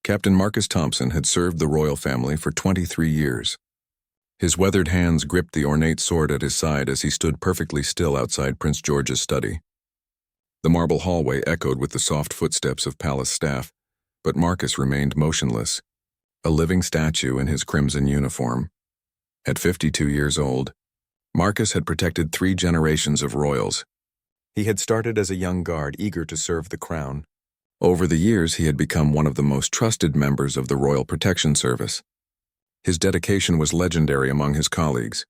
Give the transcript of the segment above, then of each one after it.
Captain Marcus Thompson had served the royal family for 23 years. His weathered hands gripped the ornate sword at his side as he stood perfectly still outside Prince George's study. The marble hallway echoed with the soft footsteps of palace staff, but Marcus remained motionless, a living statue in his crimson uniform. At 52 years old, Marcus had protected 3 generations of royals. He had started as a young guard eager to serve the crown. Over the years, he had become one of the most trusted members of the Royal Protection Service. His dedication was legendary among his colleagues.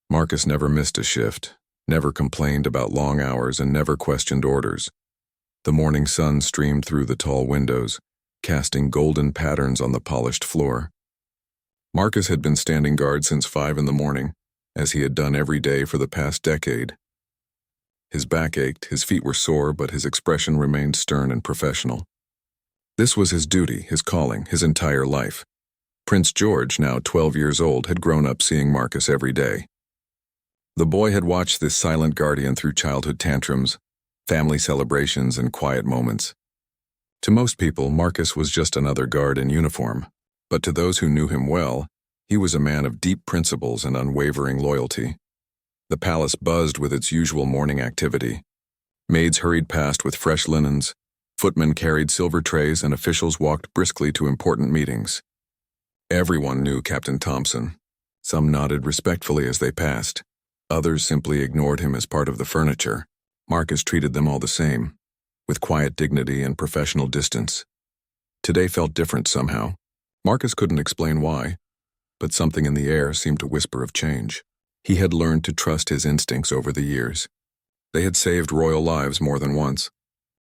Marcus never missed a shift, never complained about long hours, and never questioned orders. The morning sun streamed through the tall windows, casting golden patterns on the polished floor. Marcus had been standing guard since 5 in the morning, as he had done every day for the past decade. His back ached, his feet were sore, but his expression remained stern and professional. This was his duty, his calling, his entire life. Prince George, now 12 years old, had grown up seeing Marcus every day. The boy had watched this silent guardian through childhood tantrums, family celebrations, and quiet moments. To most people, Marcus was just another guard in uniform, but to those who knew him well, he was a man of deep principles and unwavering loyalty. The palace buzzed with its usual morning activity. Maids hurried past with fresh linens, footmen carried silver trays, and officials walked briskly to important meetings. Everyone knew Captain Thompson. Some nodded respectfully as they passed. Others simply ignored him as part of the furniture. Marcus treated them all the same, with quiet dignity and professional distance. Today felt different somehow. Marcus couldn't explain why, but something in the air seemed to whisper of change. He had learned to trust his instincts over the years. They had saved royal lives more than once.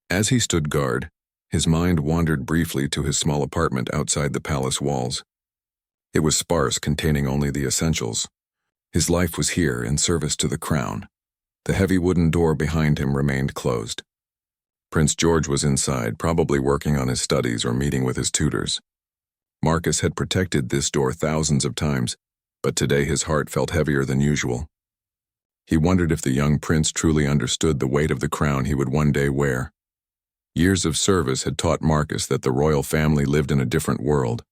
As he stood guard, his mind wandered briefly to his small apartment outside the palace walls. It was sparse, containing only the essentials. His life was here in service to the crown. The heavy wooden door behind him remained closed. Prince George was inside, probably working on his studies or meeting with his tutors. Marcus had protected this door thousands of times, but today his heart felt heavier than usual. He wondered if the young prince truly understood the weight of the crown he would one day wear. Years of service had taught Marcus that the royal family lived in a different world.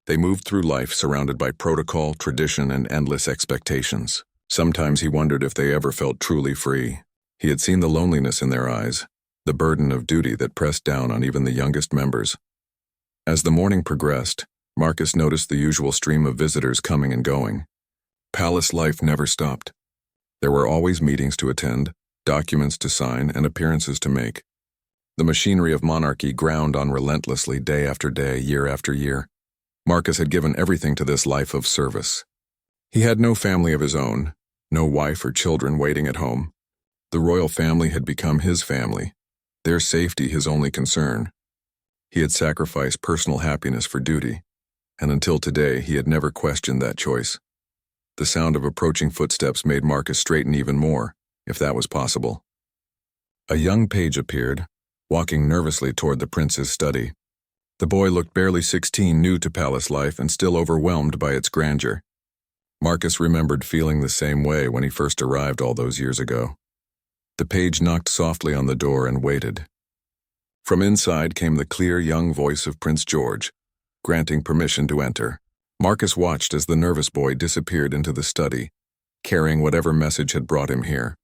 They moved through life surrounded by protocol, tradition, and endless expectations. Sometimes he wondered if they ever felt truly free. He had seen the loneliness in their eyes, the burden of duty that pressed down on even the youngest members. As the morning progressed, Marcus noticed the usual stream of visitors coming and going. Palace life never stopped. There were always meetings to attend, documents to sign, and appearances to make. The machinery of monarchy ground on relentlessly day after day, year after year. Marcus had given everything to this life of service. He had no family of his own, no wife or children waiting at home. The royal family had become his family, their safety his only concern. He had sacrificed personal happiness for duty, and until today he had never questioned that choice. The sound of approaching footsteps made Marcus straighten even more, if that was possible. A young page appeared, walking nervously toward the prince's study. The boy looked barely 16, new to palace life and still overwhelmed by its grandeur. Marcus remembered feeling the same way when he first arrived all those years ago. The page knocked softly on the door and waited. From inside came the clear young voice of Prince George, granting permission to enter. Marcus watched as the nervous boy disappeared into the study, carrying whatever message had brought him here.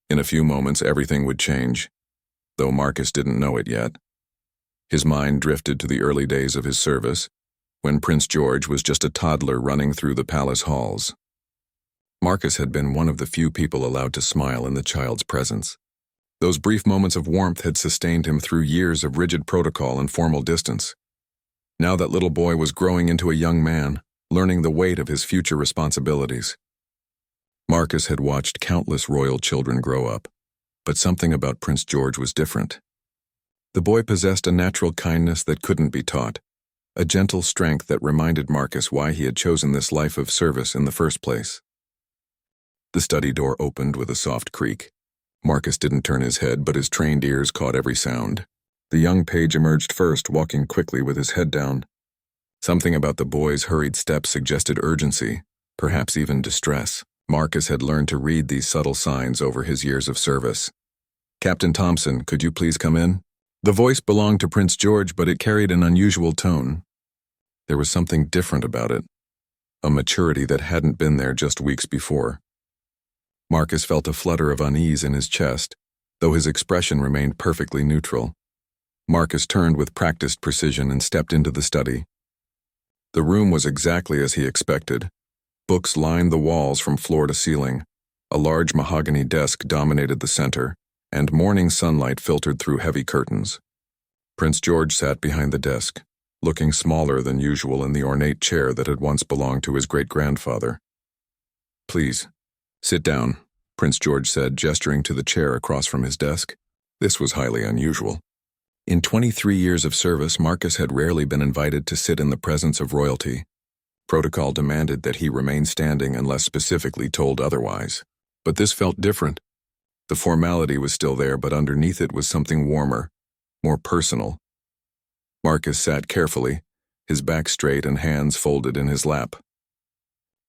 In a few moments, everything would change, though Marcus didn't know it yet. His mind drifted to the early days of his service, when Prince George was just a toddler running through the palace halls. Marcus had been one of the few people allowed to smile in the child's presence. Those brief moments of warmth had sustained him through years of rigid protocol and formal distance. Now that little boy was growing into a young man, learning the weight of his future responsibilities. Marcus had watched countless royal children grow up, but something about Prince George was different. The boy possessed a natural kindness that couldn't be taught, a gentle strength that reminded Marcus why he had chosen this life of service in the first place. The study door opened with a soft creak. Marcus didn't turn his head, but his trained ears caught every sound. The young page emerged first, walking quickly with his head down. Something about the boy's hurried steps suggested urgency, perhaps even distress. Marcus had learned to read these subtle signs over his years of service. "Captain Thompson, could you please come in?" The voice belonged to Prince George, but it carried an unusual tone. There was something different about it, a maturity that hadn't been there just weeks before. Marcus felt a flutter of unease in his chest, though his expression remained perfectly neutral. Marcus turned with practiced precision and stepped into the study. The room was exactly as he expected. Books lined the walls from floor to ceiling. A large mahogany desk dominated the center, and morning sunlight filtered through heavy curtains. Prince George sat behind the desk, looking smaller than usual in the ornate chair that had once belonged to his great-grandfather. "Please, sit down," Prince George said, gesturing to the chair across from his desk. This was highly unusual. In 23 years of service, Marcus had rarely been invited to sit in the presence of royalty. Protocol demanded that he remain standing unless specifically told otherwise. But this felt different. The formality was still there, but underneath it was something warmer, more personal. Marcus sat carefully, his back straight and hands folded in his lap.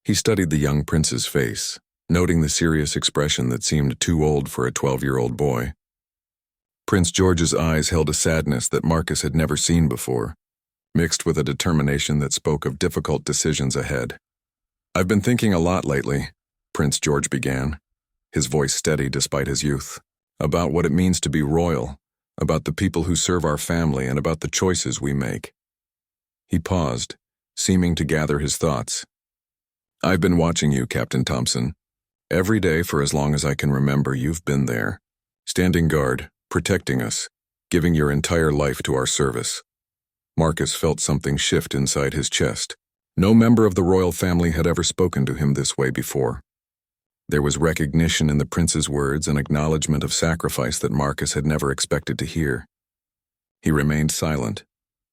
He studied the young prince's face, noting the serious expression that seemed too old for a 12-year-old boy. Prince George's eyes held a sadness that Marcus had never seen before, mixed with a determination that spoke of difficult decisions ahead. "I've been thinking a lot lately," Prince George began, his voice steady despite his youth, "about what it means to be royal, about the people who serve our family, and about the choices we make." He paused, seeming to gather his thoughts. "I've been watching you, Captain Thompson. Every day for as long as I can remember, you've been there, standing guard, protecting us, giving your entire life to our service." Marcus felt something shift inside his chest. No member of the royal family had ever spoken to him this way before. There was recognition in the prince's words, an acknowledgement of sacrifice that Marcus had never expected to hear. He remained silent,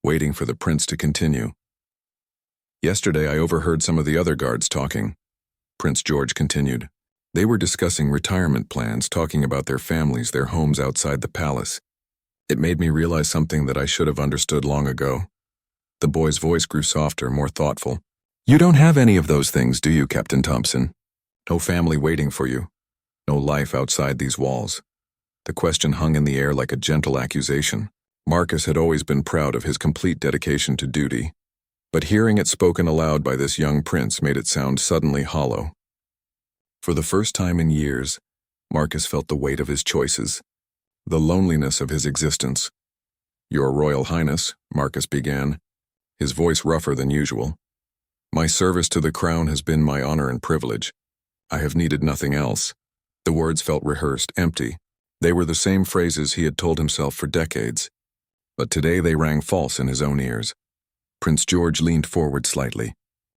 waiting for the prince to continue. "Yesterday I overheard some of the other guards talking," Prince George continued. "They were discussing retirement plans, talking about their families, their homes outside the palace. It made me realize something that I should have understood long ago." The boy's voice grew softer, more thoughtful. "You don't have any of those things, do you, Captain Thompson? No family waiting for you. No life outside these walls." The question hung in the air like a gentle accusation. Marcus had always been proud of his complete dedication to duty, but hearing it spoken aloud by this young prince made it sound suddenly hollow. For the first time in years, Marcus felt the weight of his choices, the loneliness of his existence. "Your Royal Highness," Marcus began, his voice rougher than usual, "my service to the crown has been my honor and privilege. I have needed nothing else." The words felt rehearsed, empty. They were the same phrases he had told himself for decades, but today they rang false in his own ears. Prince George leaned forward slightly,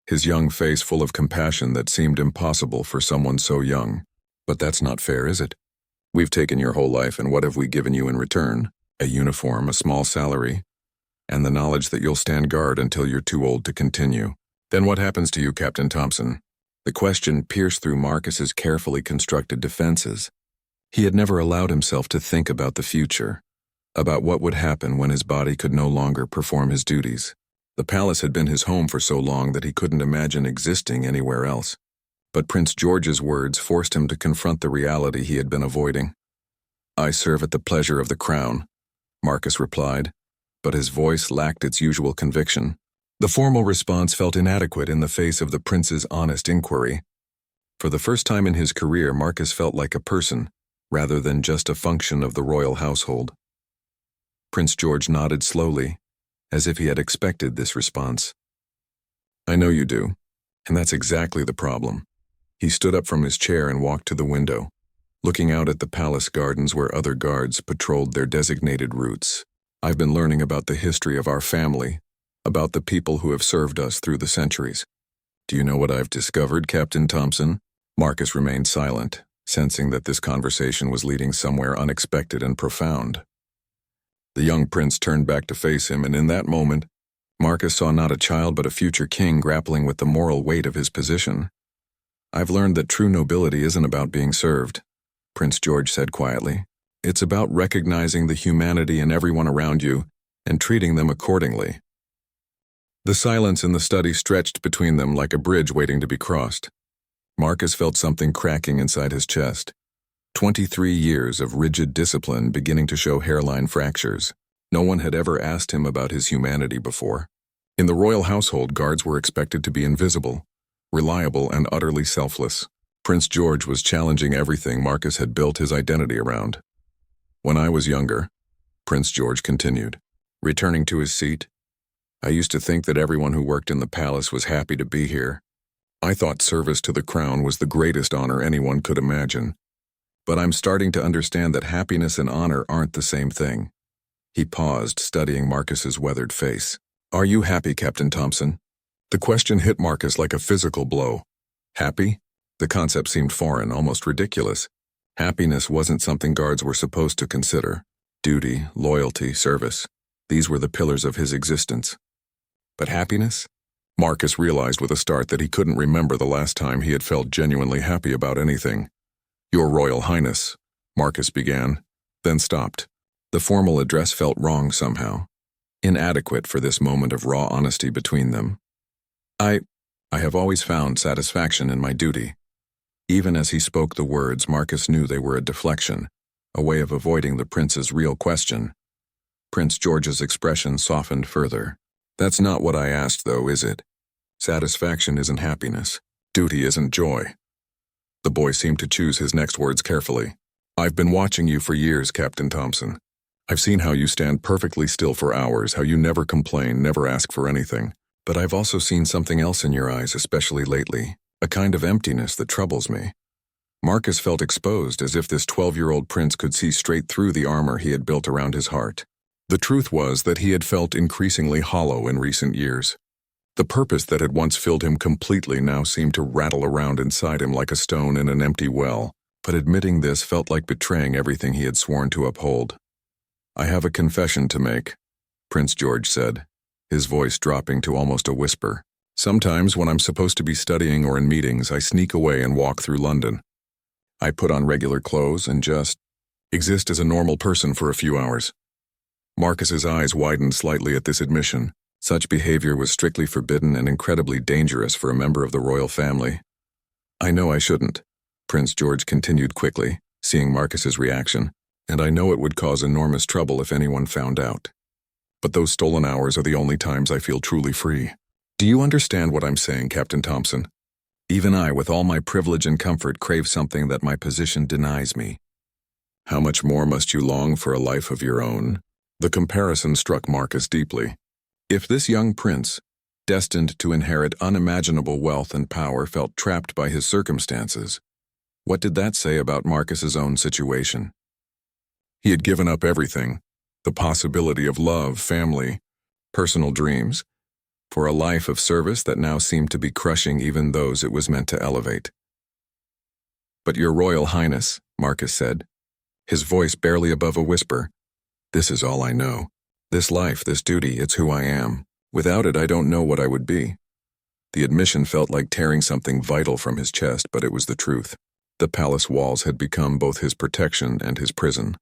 his young face full of compassion that seemed impossible for someone so young. "But that's not fair, is it? We've taken your whole life, and what have we given you in return? A uniform, a small salary, and the knowledge that you'll stand guard until you're too old to continue. Then what happens to you, Captain Thompson?" The question pierced through Marcus's carefully constructed defenses. He had never allowed himself to think about the future, about what would happen when his body could no longer perform his duties. The palace had been his home for so long that he couldn't imagine existing anywhere else. But Prince George's words forced him to confront the reality he had been avoiding. "I serve at the pleasure of the crown," Marcus replied, but his voice lacked its usual conviction. The formal response felt inadequate in the face of the prince's honest inquiry. For the first time in his career, Marcus felt like a person, rather than just a function of the royal household. Prince George nodded slowly, as if he had expected this response. "I know you do, and that's exactly the problem." He stood up from his chair and walked to the window, looking out at the palace gardens where other guards patrolled their designated routes. "I've been learning about the history of our family, about the people who have served us through the centuries. Do you know what I've discovered, Captain Thompson?" Marcus remained silent, sensing that this conversation was leading somewhere unexpected and profound. The young prince turned back to face him, and in that moment, Marcus saw not a child but a future king grappling with the moral weight of his position. "I've learned that true nobility isn't about being served," Prince George said quietly. "It's about recognizing the humanity in everyone around you and treating them accordingly." The silence in the study stretched between them like a bridge waiting to be crossed. Marcus felt something cracking inside his chest. 23 years of rigid discipline beginning to show hairline fractures. No one had ever asked him about his humanity before. In the royal household, guards were expected to be invisible, reliable, and utterly selfless. Prince George was challenging everything Marcus had built his identity around. When I was younger, Prince George continued, returning to his seat, I used to think that everyone who worked in the palace was happy to be here. I thought service to the crown was the greatest honor anyone could imagine. But I'm starting to understand that happiness and honor aren't the same thing. He paused, studying Marcus's weathered face. Are you happy, Captain Thompson? The question hit Marcus like a physical blow. Happy? The concept seemed foreign, almost ridiculous. Happiness wasn't something guards were supposed to consider. Duty, loyalty, service. These were the pillars of his existence. But happiness? Marcus realized with a start that he couldn't remember the last time he had felt genuinely happy about anything. Your Royal Highness, Marcus began, then stopped. The formal address felt wrong somehow, inadequate for this moment of raw honesty between them. I have always found satisfaction in my duty. Even as he spoke the words, Marcus knew they were a deflection, a way of avoiding the prince's real question. Prince George's expression softened further. That's not what I asked, though, is it? Satisfaction isn't happiness. Duty isn't joy. The boy seemed to choose his next words carefully. I've been watching you for years, Captain Thompson. I've seen how you stand perfectly still for hours, how you never complain, never ask for anything. But I've also seen something else in your eyes, especially lately, a kind of emptiness that troubles me. Marcus felt exposed, as if this 12-year-old prince could see straight through the armor he had built around his heart. The truth was that he had felt increasingly hollow in recent years. The purpose that had once filled him completely now seemed to rattle around inside him like a stone in an empty well, but admitting this felt like betraying everything he had sworn to uphold. I have a confession to make, Prince George said, his voice dropping to almost a whisper. Sometimes when I'm supposed to be studying or in meetings, I sneak away and walk through London. I put on regular clothes and just exist as a normal person for a few hours. Marcus's eyes widened slightly at this admission. Such behavior was strictly forbidden and incredibly dangerous for a member of the royal family. I know I shouldn't, Prince George continued quickly, seeing Marcus's reaction, and I know it would cause enormous trouble if anyone found out. But those stolen hours are the only times I feel truly free. Do you understand what I'm saying, Captain Thompson? Even I, with all my privilege and comfort, crave something that my position denies me. How much more must you long for a life of your own? The comparison struck Marcus deeply. If this young prince, destined to inherit unimaginable wealth and power, felt trapped by his circumstances, what did that say about Marcus's own situation? He had given up everything, the possibility of love, family, personal dreams, for a life of service that now seemed to be crushing even those it was meant to elevate. But Your Royal Highness, Marcus said, his voice barely above a whisper, this is all I know. This life, this duty, it's who I am. Without it, I don't know what I would be. The admission felt like tearing something vital from his chest, but it was the truth. The palace walls had become both his protection and his prison.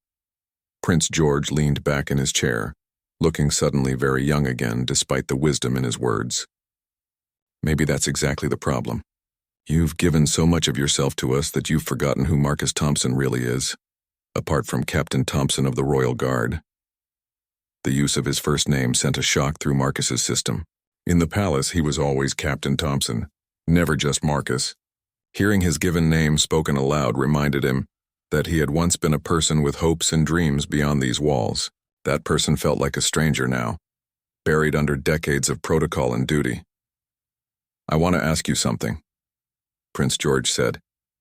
Prince George leaned back in his chair, looking suddenly very young again despite the wisdom in his words. Maybe that's exactly the problem. You've given so much of yourself to us that you've forgotten who Marcus Thompson really is, apart from Captain Thompson of the Royal Guard. The use of his first name sent a shock through Marcus's system. In the palace, he was always Captain Thompson, never just Marcus. Hearing his given name spoken aloud reminded him that he had once been a person with hopes and dreams beyond these walls. That person felt like a stranger now, buried under decades of protocol and duty. I want to ask you something, Prince George said,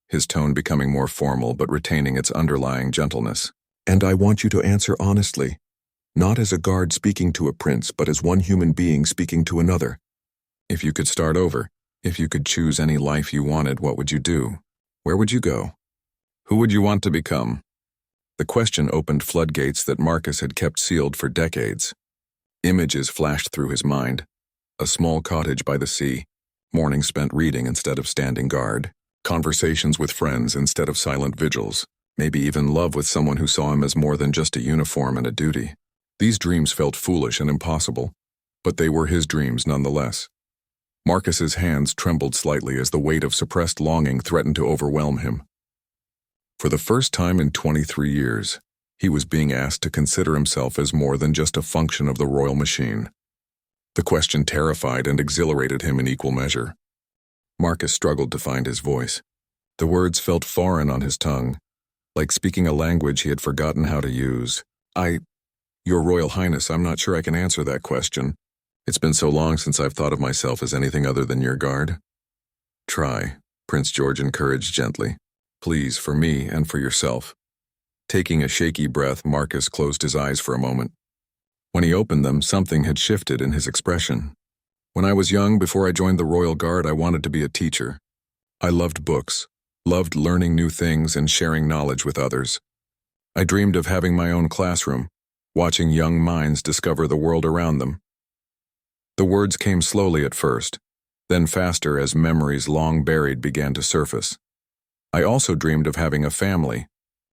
his tone becoming more formal but retaining its underlying gentleness. And I want you to answer honestly, not as a guard speaking to a prince, but as one human being speaking to another. If you could start over, if you could choose any life you wanted, what would you do? Where would you go? Who would you want to become? The question opened floodgates that Marcus had kept sealed for decades. Images flashed through his mind. A small cottage by the sea, mornings spent reading instead of standing guard, conversations with friends instead of silent vigils, maybe even love with someone who saw him as more than just a uniform and a duty. These dreams felt foolish and impossible, but they were his dreams nonetheless. Marcus's hands trembled slightly as the weight of suppressed longing threatened to overwhelm him. For the first time in 23 years, He was being asked to consider himself as more than just a function of the royal machine. The question terrified and exhilarated him in equal measure. Marcus struggled to find his voice. The words felt foreign on his tongue, like speaking a language he had forgotten how to use. Your Royal Highness, I'm not sure I can answer that question. It's been so long since I've thought of myself as anything other than your guard. Try, Prince George encouraged gently. Please, for me and for yourself. Taking a shaky breath, Marcus closed his eyes for a moment. When he opened them, something had shifted in his expression. When I was young, before I joined the Royal Guard, I wanted to be a teacher. I loved books, loved learning new things and sharing knowledge with others. I dreamed of having my own classroom, watching young minds discover the world around them. The words came slowly at first, then faster as memories long buried began to surface. I also dreamed of having a family,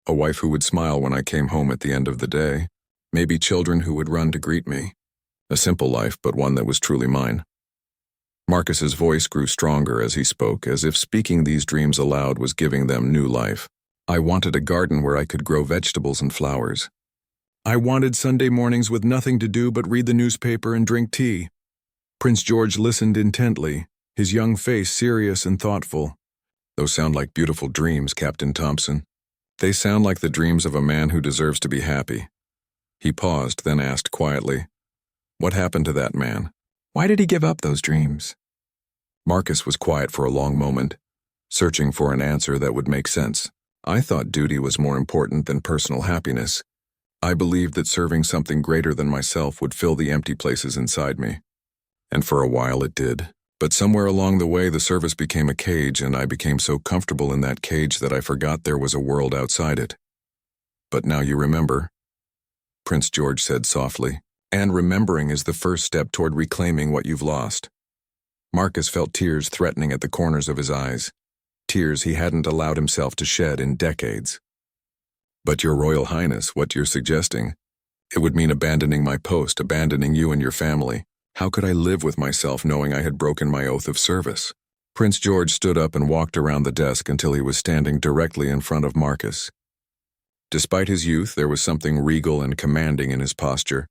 a wife who would smile when I came home at the end of the day, maybe children who would run to greet me. A simple life, but one that was truly mine. Marcus's voice grew stronger as he spoke, as if speaking these dreams aloud was giving them new life. I wanted a garden where I could grow vegetables and flowers. I wanted Sunday mornings with nothing to do but read the newspaper and drink tea. Prince George listened intently, his young face serious and thoughtful. Those sound like beautiful dreams, Captain Thompson. They sound like the dreams of a man who deserves to be happy. He paused, then asked quietly, "What happened to that man? Why did he give up those dreams?" Marcus was quiet for a long moment, searching for an answer that would make sense. I thought duty was more important than personal happiness. I believed that serving something greater than myself would fill the empty places inside me. And for a while it did. But somewhere along the way the service became a cage, and I became so comfortable in that cage that I forgot there was a world outside it. But now you remember, Prince George said softly, and remembering is the first step toward reclaiming what you've lost. Marcus felt tears threatening at the corners of his eyes, tears he hadn't allowed himself to shed in decades. But Your Royal Highness, what you're suggesting, it would mean abandoning my post, abandoning you and your family. How could I live with myself knowing I had broken my oath of service? Prince George stood up and walked around the desk until he was standing directly in front of Marcus. Despite his youth, there was something regal and commanding in his posture,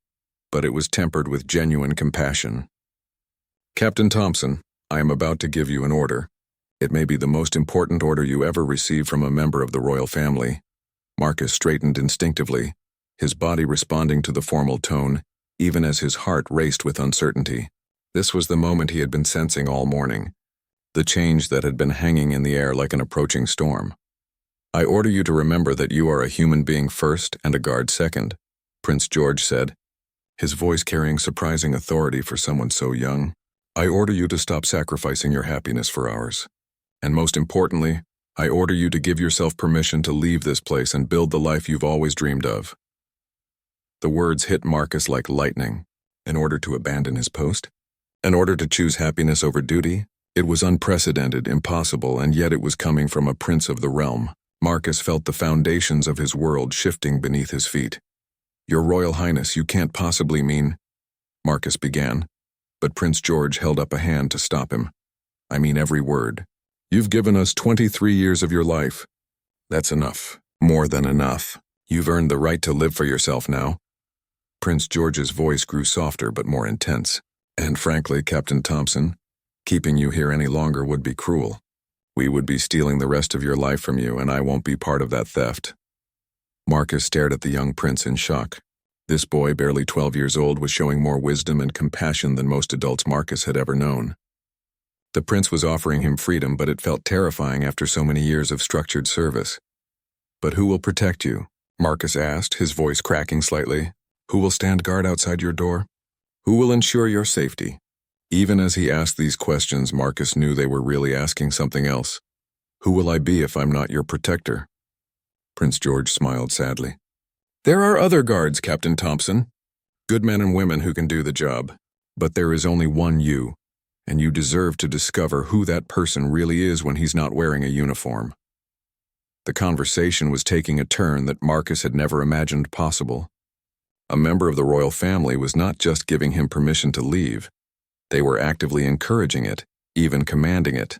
but it was tempered with genuine compassion. Captain Thompson, I am about to give you an order. It may be the most important order you ever receive from a member of the royal family. Marcus straightened instinctively, his body responding to the formal tone, even as his heart raced with uncertainty. This was the moment he had been sensing all morning, the change that had been hanging in the air like an approaching storm. I order you to remember that you are a human being first and a guard second, Prince George said, his voice carrying surprising authority for someone so young. I order you to stop sacrificing your happiness for ours. And most importantly, I order you to give yourself permission to leave this place and build the life you've always dreamed of. The words hit Marcus like lightning. In order to abandon his post? In order to choose happiness over duty? It was unprecedented, impossible, and yet it was coming from a prince of the realm. Marcus felt the foundations of his world shifting beneath his feet. Your Royal Highness, you can't possibly mean... Marcus began, but Prince George held up a hand to stop him. I mean every word. You've given us 23 years of your life. That's enough. More than enough. You've earned the right to live for yourself now. Prince George's voice grew softer but more intense. And frankly, Captain Thompson, keeping you here any longer would be cruel. We would be stealing the rest of your life from you, and I won't be part of that theft. Marcus stared at the young prince in shock. This boy, barely 12 years old, was showing more wisdom and compassion than most adults Marcus had ever known. The prince was offering him freedom, but it felt terrifying after so many years of structured service. But who will protect you? Marcus asked, his voice cracking slightly. Who will stand guard outside your door? Who will ensure your safety? Even as he asked these questions, Marcus knew they were really asking something else. Who will I be if I'm not your protector? Prince George smiled sadly. There are other guards, Captain Thompson. Good men and women who can do the job. But there is only one you, and you deserve to discover who that person really is when he's not wearing a uniform. The conversation was taking a turn that Marcus had never imagined possible. A member of the royal family was not just giving him permission to leave. They were actively encouraging it, even commanding it.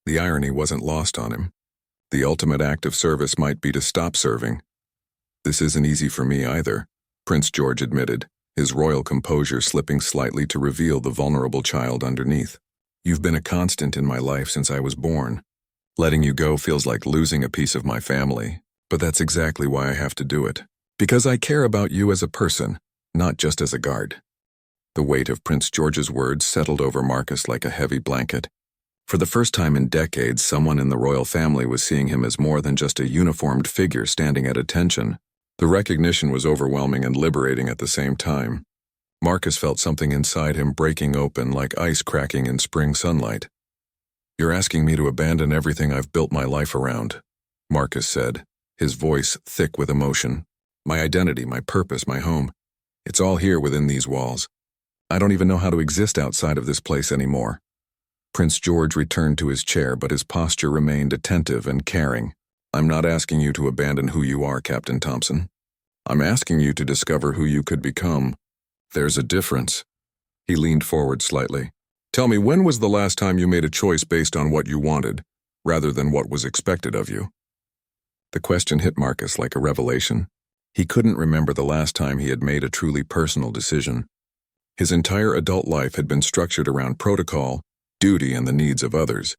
The irony wasn't lost on him. The ultimate act of service might be to stop serving. This isn't easy for me either, Prince George admitted, his royal composure slipping slightly to reveal the vulnerable child underneath. You've been a constant in my life since I was born. Letting you go feels like losing a piece of my family, but that's exactly why I have to do it. Because I care about you as a person, not just as a guard. The weight of Prince George's words settled over Marcus like a heavy blanket. For the first time in decades, someone in the royal family was seeing him as more than just a uniformed figure standing at attention. The recognition was overwhelming and liberating at the same time. Marcus felt something inside him breaking open like ice cracking in spring sunlight. You're asking me to abandon everything I've built my life around, Marcus said, his voice thick with emotion. My identity, my purpose, my home. It's all here within these walls. I don't even know how to exist outside of this place anymore. Prince George returned to his chair, but his posture remained attentive and caring. I'm not asking you to abandon who you are, Captain Thompson. I'm asking you to discover who you could become. There's a difference. He leaned forward slightly. Tell me, when was the last time you made a choice based on what you wanted, rather than what was expected of you? The question hit Marcus like a revelation. He couldn't remember the last time he had made a truly personal decision. His entire adult life had been structured around protocol, duty, and the needs of others.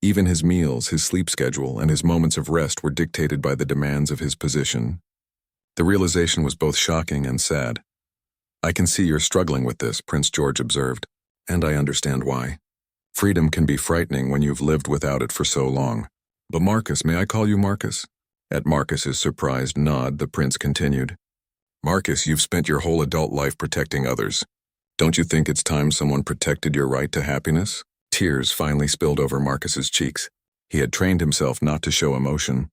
Even his meals, his sleep schedule, and his moments of rest were dictated by the demands of his position. The realization was both shocking and sad. I can see you're struggling with this, Prince George observed, and I understand why. Freedom can be frightening when you've lived without it for so long. But Marcus, may I call you Marcus? At Marcus's surprised nod, the prince continued. Marcus, you've spent your whole adult life protecting others. Don't you think it's time someone protected your right to happiness? Tears finally spilled over Marcus's cheeks. He had trained himself not to show emotion,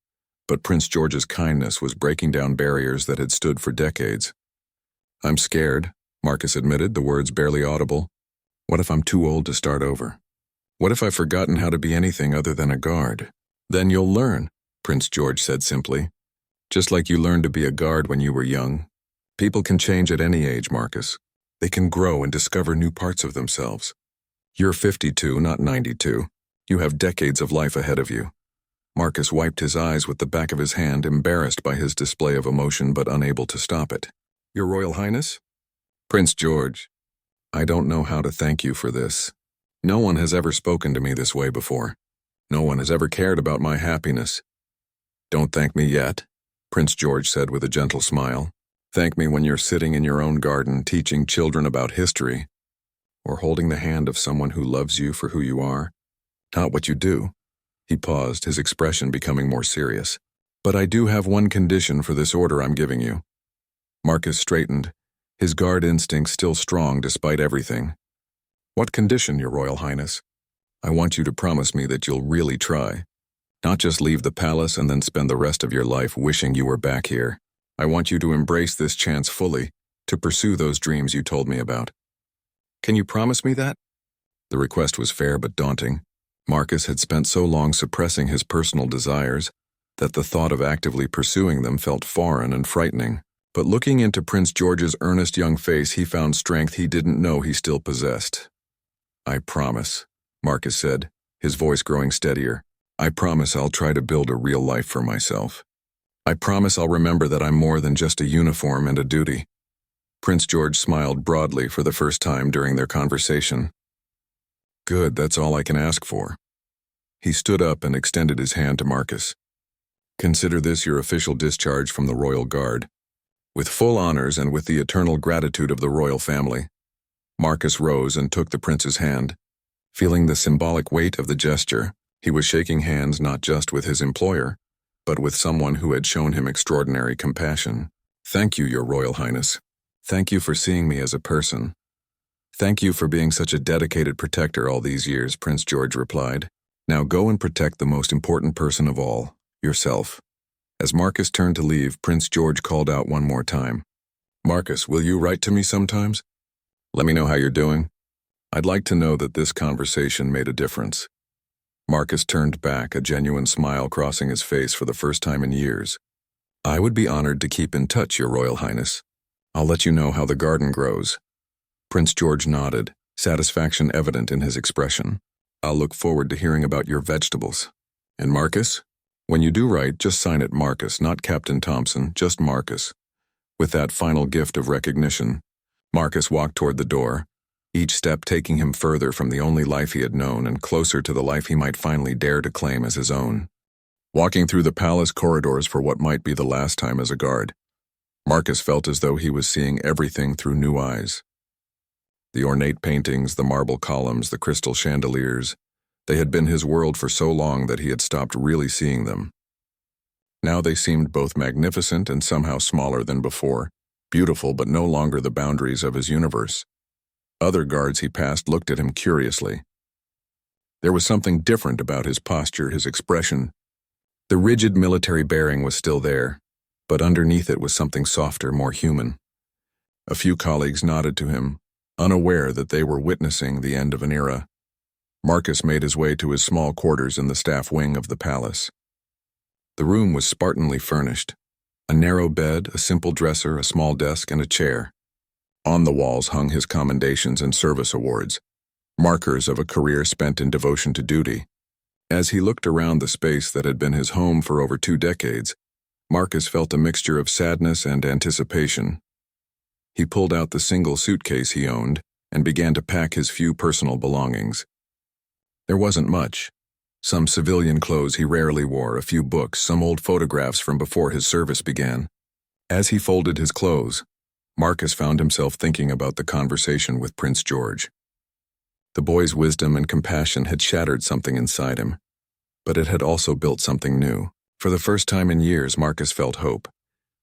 but Prince George's kindness was breaking down barriers that had stood for decades. I'm scared, Marcus admitted, the words barely audible. What if I'm too old to start over? What if I've forgotten how to be anything other than a guard? Then you'll learn, Prince George said simply. Just like you learned to be a guard when you were young. People can change at any age, Marcus. They can grow and discover new parts of themselves. You're 52, not 92. You have decades of life ahead of you. Marcus wiped his eyes with the back of his hand, embarrassed by his display of emotion but unable to stop it. Your Royal Highness? Prince George, I don't know how to thank you for this. No one has ever spoken to me this way before. No one has ever cared about my happiness. Don't thank me yet, Prince George said with a gentle smile. Thank me when you're sitting in your own garden teaching children about history, or holding the hand of someone who loves you for who you are, not what you do. He paused, his expression becoming more serious. But I do have one condition for this order I'm giving you. Marcus straightened, his guard instinct still strong despite everything. What condition, Your Royal Highness? I want you to promise me that you'll really try. Not just leave the palace and then spend the rest of your life wishing you were back here. I want you to embrace this chance fully, to pursue those dreams you told me about. Can you promise me that? The request was fair but daunting. Marcus had spent so long suppressing his personal desires that the thought of actively pursuing them felt foreign and frightening. But looking into Prince George's earnest young face, he found strength he didn't know he still possessed. I promise, Marcus said, his voice growing steadier. I promise I'll try to build a real life for myself. I promise I'll remember that I'm more than just a uniform and a duty. Prince George smiled broadly for the first time during their conversation. Good, that's all I can ask for. He stood up and extended his hand to Marcus. Consider this your official discharge from the Royal Guard. With full honors and with the eternal gratitude of the royal family. Marcus rose and took the prince's hand. Feeling the symbolic weight of the gesture, he was shaking hands not just with his employer, but with someone who had shown him extraordinary compassion. Thank you, Your Royal Highness. Thank you for seeing me as a person. Thank you for being such a dedicated protector all these years, Prince George replied. Now go and protect the most important person of all, yourself. As Marcus turned to leave, Prince George called out one more time. Marcus, will you write to me sometimes? Let me know how you're doing. I'd like to know that this conversation made a difference. Marcus turned back, a genuine smile crossing his face for the first time in years. I would be honored to keep in touch, Your Royal Highness. I'll let you know how the garden grows. Prince George nodded, satisfaction evident in his expression. I'll look forward to hearing about your vegetables. And Marcus? When you do write, just sign it Marcus, not Captain Thompson, just Marcus. With that final gift of recognition, Marcus walked toward the door, each step taking him further from the only life he had known and closer to the life he might finally dare to claim as his own. Walking through the palace corridors for what might be the last time as a guard, Marcus felt as though he was seeing everything through new eyes. The ornate paintings, the marble columns, the crystal chandeliers, they had been his world for so long that he had stopped really seeing them. Now they seemed both magnificent and somehow smaller than before, beautiful but no longer the boundaries of his universe. Other guards he passed looked at him curiously. There was something different about his posture, his expression. The rigid military bearing was still there, but underneath it was something softer, more human. A few colleagues nodded to him, unaware that they were witnessing the end of an era. Marcus made his way to his small quarters in the staff wing of the palace. The room was spartanly furnished. A narrow bed, a simple dresser, a small desk, and a chair. On the walls hung his commendations and service awards, markers of a career spent in devotion to duty. As he looked around the space that had been his home for over 2 decades, Marcus felt a mixture of sadness and anticipation. He pulled out the single suitcase he owned and began to pack his few personal belongings. There wasn't much. Some civilian clothes he rarely wore, a few books, some old photographs from before his service began. As he folded his clothes, Marcus found himself thinking about the conversation with Prince George. The boy's wisdom and compassion had shattered something inside him, but it had also built something new. For the first time in years, Marcus felt hope.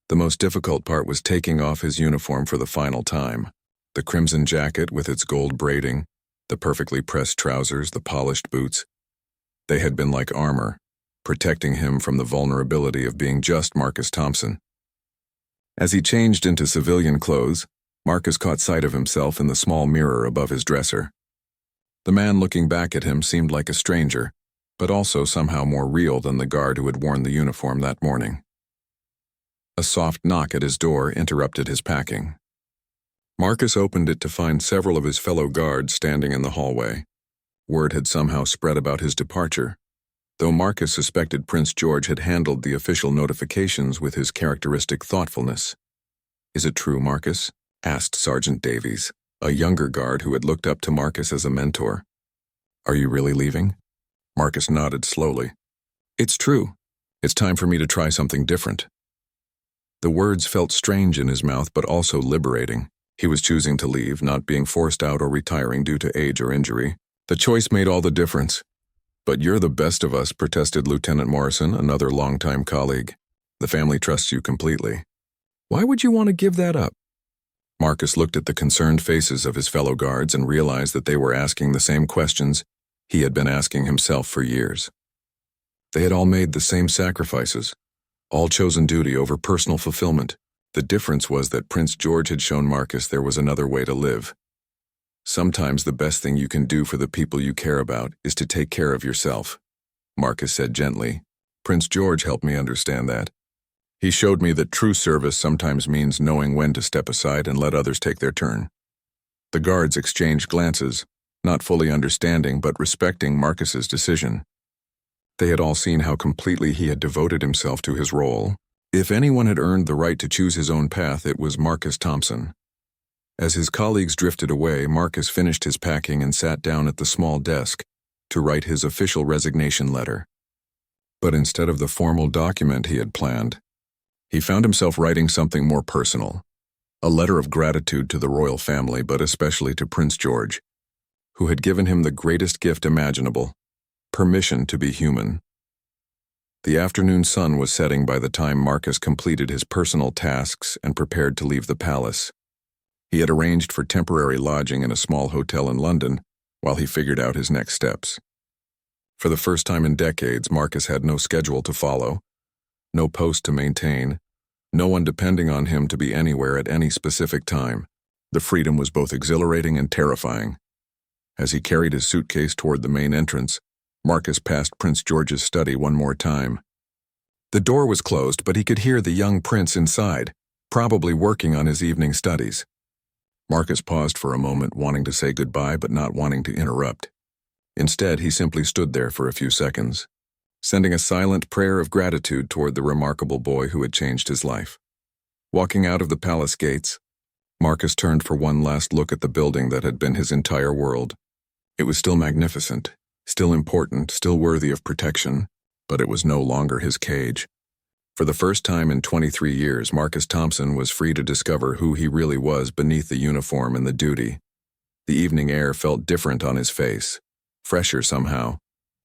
The most difficult part was taking off his uniform for the final time. The crimson jacket with its gold braiding, the perfectly pressed trousers, the polished boots. They had been like armor, protecting him from the vulnerability of being just Marcus Thompson. As he changed into civilian clothes, Marcus caught sight of himself in the small mirror above his dresser. The man looking back at him seemed like a stranger, but also somehow more real than the guard who had worn the uniform that morning. A soft knock at his door interrupted his packing. Marcus opened it to find several of his fellow guards standing in the hallway. Word had somehow spread about his departure, though Marcus suspected Prince George had handled the official notifications with his characteristic thoughtfulness. "Is it true, Marcus?" asked Sergeant Davies, a younger guard who had looked up to Marcus as a mentor. "Are you really leaving?" Marcus nodded slowly. "It's true. It's time for me to try something different." The words felt strange in his mouth, but also liberating. He was choosing to leave, not being forced out or retiring due to age or injury. The choice made all the difference. "But you're the best of us," protested Lieutenant Morrison, another longtime colleague. "The family trusts you completely." "Why would you want to give that up?" Marcus looked at the concerned faces of his fellow guards and realized that they were asking the same questions he had been asking himself for years. They had all made the same sacrifices, all chosen duty over personal fulfillment. The difference was that Prince George had shown Marcus there was another way to live. "Sometimes the best thing you can do for the people you care about is to take care of yourself," Marcus said gently. "Prince George helped me understand that. He showed me that true service sometimes means knowing when to step aside and let others take their turn." The guards exchanged glances, not fully understanding but respecting Marcus's decision. They had all seen how completely he had devoted himself to his role. If anyone had earned the right to choose his own path, it was Marcus Thompson. As his colleagues drifted away, Marcus finished his packing and sat down at the small desk to write his official resignation letter. But instead of the formal document he had planned, he found himself writing something more personal, a letter of gratitude to the royal family, but especially to Prince George, who had given him the greatest gift imaginable: permission to be human. The afternoon sun was setting by the time Marcus completed his personal tasks and prepared to leave the palace. He had arranged for temporary lodging in a small hotel in London while he figured out his next steps. For the first time in decades, Marcus had no schedule to follow, no post to maintain, no one depending on him to be anywhere at any specific time. The freedom was both exhilarating and terrifying. As he carried his suitcase toward the main entrance, Marcus passed Prince George's study one more time. The door was closed, but he could hear the young prince inside, probably working on his evening studies. Marcus paused for a moment, wanting to say goodbye but not wanting to interrupt. Instead, he simply stood there for a few seconds, sending a silent prayer of gratitude toward the remarkable boy who had changed his life. Walking out of the palace gates, Marcus turned for one last look at the building that had been his entire world. It was still magnificent, still important, still worthy of protection, but it was no longer his cage. For the first time in 23 years, Marcus Thompson was free to discover who he really was beneath the uniform and the duty. The evening air felt different on his face, fresher somehow,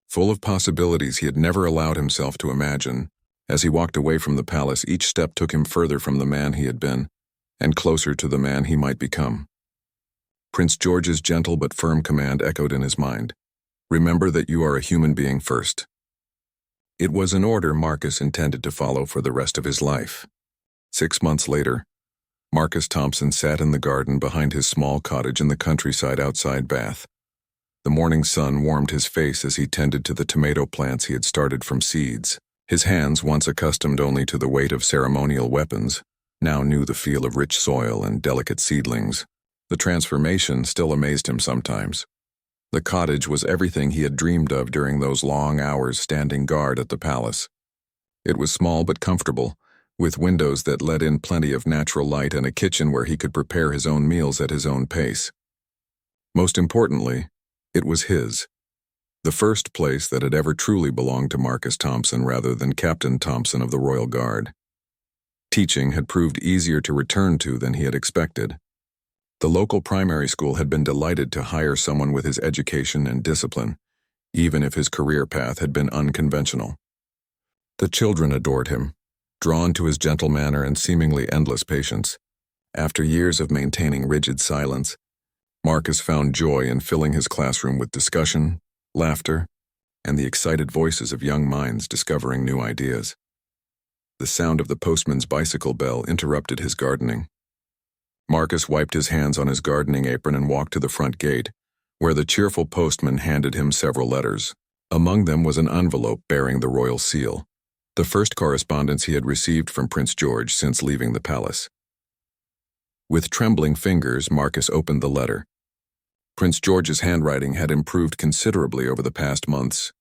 full of possibilities he had never allowed himself to imagine. As he walked away from the palace, each step took him further from the man he had been, and closer to the man he might become. Prince George's gentle but firm command echoed in his mind. Remember that you are a human being first. It was an order Marcus intended to follow for the rest of his life. 6 months later, Marcus Thompson sat in the garden behind his small cottage in the countryside outside Bath. The morning sun warmed his face as he tended to the tomato plants he had started from seeds. His hands, once accustomed only to the weight of ceremonial weapons, now knew the feel of rich soil and delicate seedlings. The transformation still amazed him sometimes. The cottage was everything he had dreamed of during those long hours standing guard at the palace. It was small but comfortable, with windows that let in plenty of natural light and a kitchen where he could prepare his own meals at his own pace. Most importantly, it was his. The first place that had ever truly belonged to Marcus Thompson rather than Captain Thompson of the Royal Guard. Teaching had proved easier to return to than he had expected. The local primary school had been delighted to hire someone with his education and discipline, even if his career path had been unconventional. The children adored him, drawn to his gentle manner and seemingly endless patience. After years of maintaining rigid silence, Marcus found joy in filling his classroom with discussion, laughter, and the excited voices of young minds discovering new ideas. The sound of the postman's bicycle bell interrupted his gardening. Marcus wiped his hands on his gardening apron and walked to the front gate, where the cheerful postman handed him several letters. Among them was an envelope bearing the royal seal, the first correspondence he had received from Prince George since leaving the palace. With trembling fingers, Marcus opened the letter. Prince George's handwriting had improved considerably over the past months,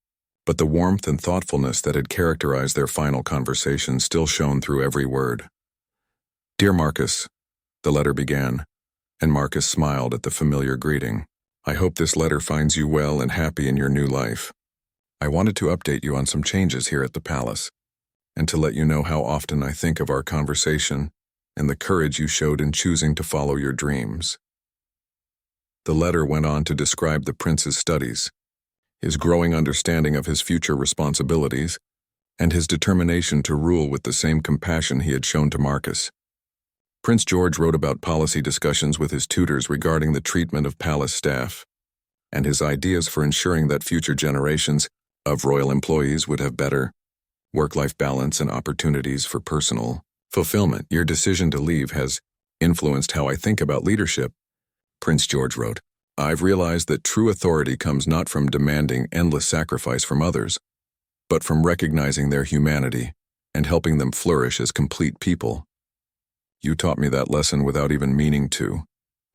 but the warmth and thoughtfulness that had characterized their final conversation still shone through every word. "Dear Marcus," the letter began, and Marcus smiled at the familiar greeting. "I hope this letter finds you well and happy in your new life. I wanted to update you on some changes here at the palace, and to let you know how often I think of our conversation and the courage you showed in choosing to follow your dreams." The letter went on to describe the prince's studies, his growing understanding of his future responsibilities, and his determination to rule with the same compassion he had shown to Marcus. Prince George wrote about policy discussions with his tutors regarding the treatment of palace staff, and his ideas for ensuring that future generations of royal employees would have better work-life balance and opportunities for personal fulfillment. "Your decision to leave has influenced how I think about leadership," Prince George wrote. "I've realized that true authority comes not from demanding endless sacrifice from others, but from recognizing their humanity and helping them flourish as complete people. You taught me that lesson without even meaning to,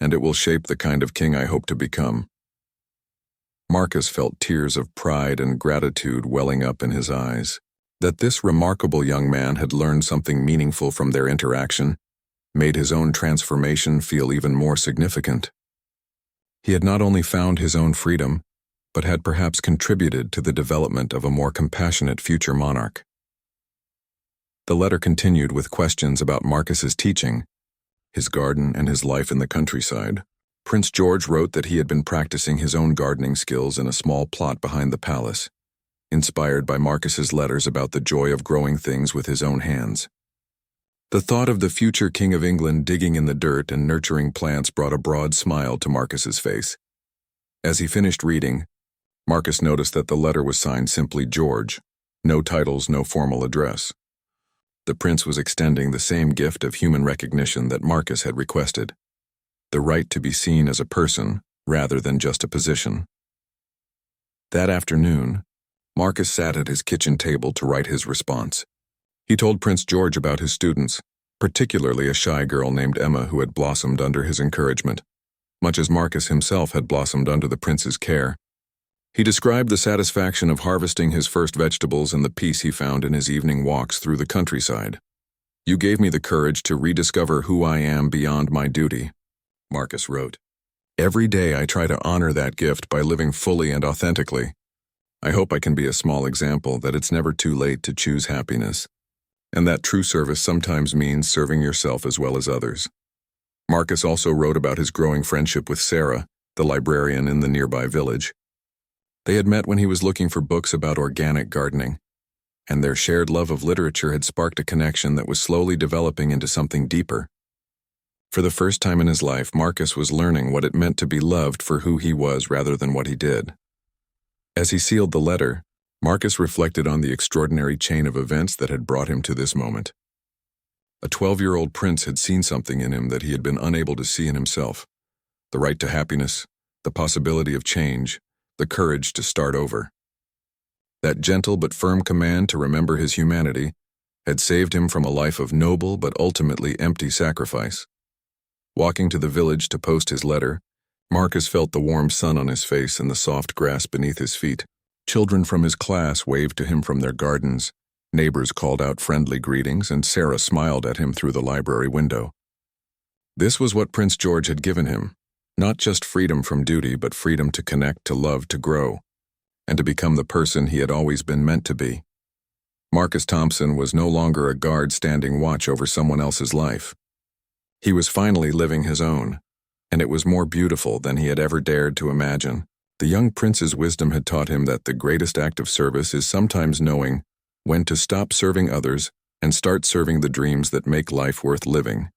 and it will shape the kind of king I hope to become." Marcus felt tears of pride and gratitude welling up in his eyes. That this remarkable young man had learned something meaningful from their interaction made his own transformation feel even more significant. He had not only found his own freedom, but had perhaps contributed to the development of a more compassionate future monarch. The letter continued with questions about Marcus's teaching, his garden, and his life in the countryside. Prince George wrote that he had been practicing his own gardening skills in a small plot behind the palace, inspired by Marcus's letters about the joy of growing things with his own hands. The thought of the future King of England digging in the dirt and nurturing plants brought a broad smile to Marcus's face. As he finished reading, Marcus noticed that the letter was signed simply George, no titles, no formal address. The prince was extending the same gift of human recognition that Marcus had requested, the right to be seen as a person rather than just a position. That afternoon, Marcus sat at his kitchen table to write his response. He told Prince George about his students, particularly a shy girl named Emma who had blossomed under his encouragement, much as Marcus himself had blossomed under the prince's care. He described the satisfaction of harvesting his first vegetables and the peace he found in his evening walks through the countryside. "You gave me the courage to rediscover who I am beyond my duty," Marcus wrote. "Every day I try to honor that gift by living fully and authentically. I hope I can be a small example that it's never too late to choose happiness, and that true service sometimes means serving yourself as well as others." Marcus also wrote about his growing friendship with Sarah, the librarian in the nearby village. They had met when he was looking for books about organic gardening, and their shared love of literature had sparked a connection that was slowly developing into something deeper. For the first time in his life, Marcus was learning what it meant to be loved for who he was rather than what he did. As he sealed the letter, Marcus reflected on the extraordinary chain of events that had brought him to this moment. A 12-year-old prince had seen something in him that he had been unable to see in himself: the right to happiness, the possibility of change, the courage to start over. That gentle but firm command to remember his humanity had saved him from a life of noble but ultimately empty sacrifice. Walking to the village to post his letter, Marcus felt the warm sun on his face and the soft grass beneath his feet. Children from his class waved to him from their gardens, neighbors called out friendly greetings, and Sarah smiled at him through the library window. This was what Prince George had given him: not just freedom from duty, but freedom to connect, to love, to grow, and to become the person he had always been meant to be. Marcus Thompson was no longer a guard standing watch over someone else's life. He was finally living his own, and it was more beautiful than he had ever dared to imagine. The young prince's wisdom had taught him that the greatest act of service is sometimes knowing when to stop serving others and start serving the dreams that make life worth living.